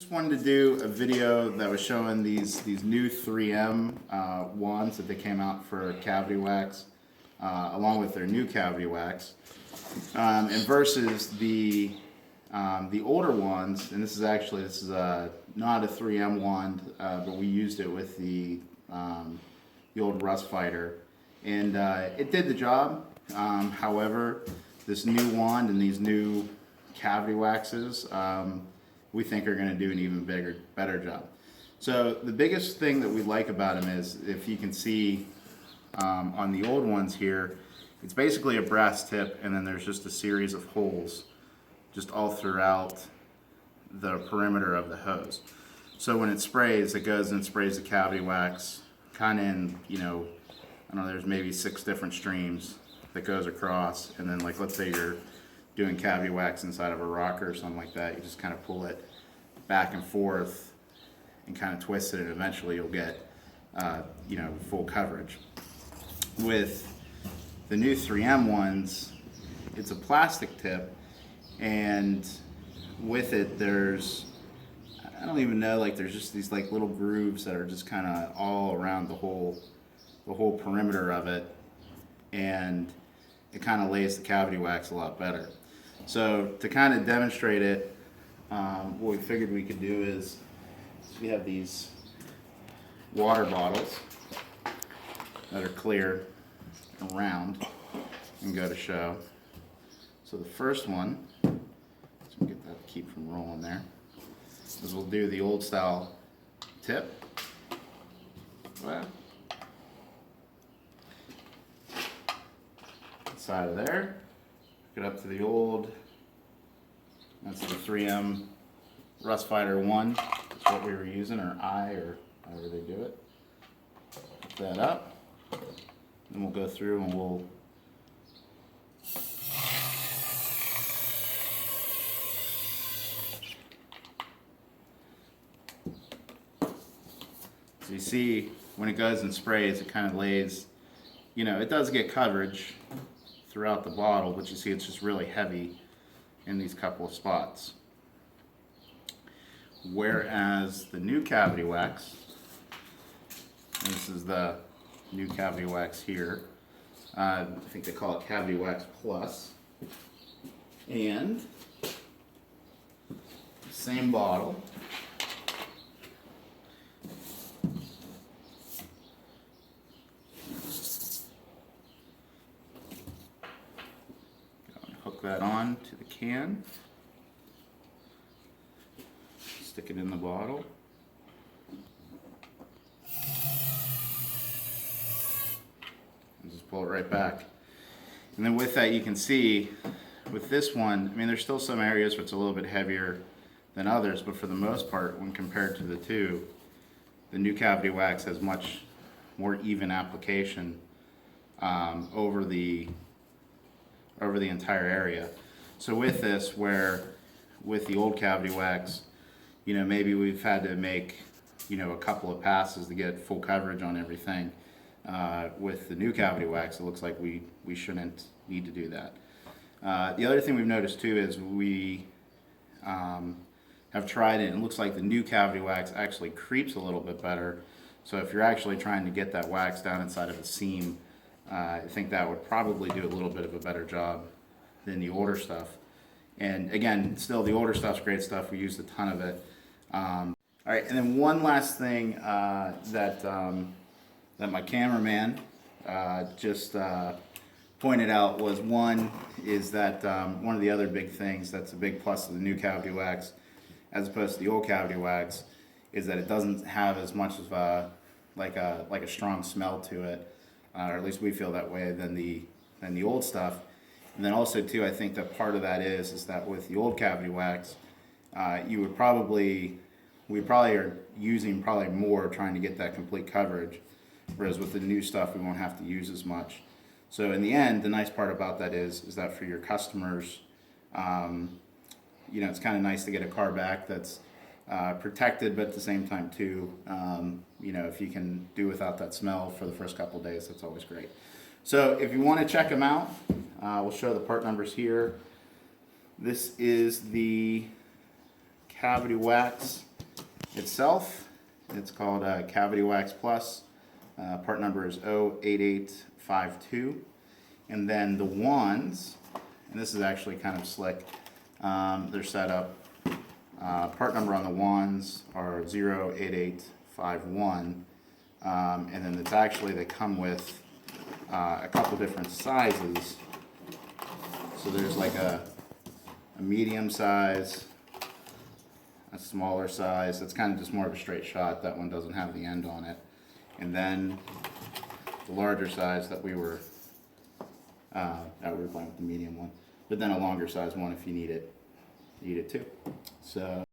Just wanted to do a video that was showing these new 3M wands that they came out for cavity wax, along with their new cavity wax, and versus the older ones. And this is not a 3M wand, but we used it with the old Rust Fighter, and it did the job. However, this new wand and these new cavity waxes, we think are going to do an even better job. So the biggest thing that we like about them is, if you can see on the old ones here, it's basically a brass tip, and then there's just a series of holes just all throughout the perimeter of the hose. So when it sprays, it goes and sprays the cavity wax kind of in, I don't know, there's maybe 6 different streams that goes across, and then, like, let's say you're doing cavity wax inside of a rocker or something like that, you just kind of pull it back and forth and kind of twist it, and eventually you'll get full coverage. With the new 3M ones, it's a plastic tip, and with it there's, I don't even know, like, there's just these like little grooves that are just kind of all around the whole perimeter of it, and it kind of lays the cavity wax a lot better. So to kind of demonstrate it, what we figured we could do is, we have these water bottles that are clear and round and go to show. So the first one, let's get that to keep from rolling there, is we'll do the old style tip. Well, side of there, get up to the old, that's the 3M Rust Fighter 1, that's what we were using, or I, or however they do it. Put that up, then we'll go through and we'll so you see when it goes and sprays, it kind of lays, it does get coverage throughout the bottle, but you see it's just really heavy in these couple of spots. Whereas the new cavity wax, and this is the new cavity wax here, I think they call it Cavity Wax Plus, and same bottle, hook that on to the can, stick it in the bottle, and just pull it right back. And then with that, you can see with this one, there's still some areas where it's a little bit heavier than others, but for the most part, when compared to the two, the new cavity wax has much more even application over the entire area. So with this, where with the old cavity wax, maybe we've had to make, a couple of passes to get full coverage on everything. With the new cavity wax, it looks like we shouldn't need to do that. The other thing we've noticed too is we have tried it, and it looks like the new cavity wax actually creeps a little bit better. So if you're actually trying to get that wax down inside of a seam, I think that would probably do a little bit of a better job than the older stuff. And again, still, the older stuff's great stuff. We used a ton of it. All right, and then one last thing that my cameraman just pointed out was, one is that one of the other big things that's a big plus of the new cavity wax as opposed to the old cavity wax is that it doesn't have as much of a strong smell to it. Or at least we feel that way, than the old stuff. And then also too, I think that part of that is that with the old cavity wax, we probably are using more trying to get that complete coverage, whereas with the new stuff we won't have to use as much. So in the end, the nice part about that is that for your customers, it's kind of nice to get a car back that's protected, but at the same time too, if you can do without that smell for the first couple of days, that's always great. So if you want to check them out, we'll show the part numbers here. This is the cavity wax itself, it's called Cavity Wax Plus. Part number is 08852. And then the wands, and this is actually kind of slick, they're set up. Part number on the wands are 08851. And then it's actually, they come with a couple different sizes. So there's like a medium size, a smaller size. It's kind of just more of a straight shot. That one doesn't have the end on it. And then the larger size that we were playing with the medium one. But then a longer size one if you need it too. So.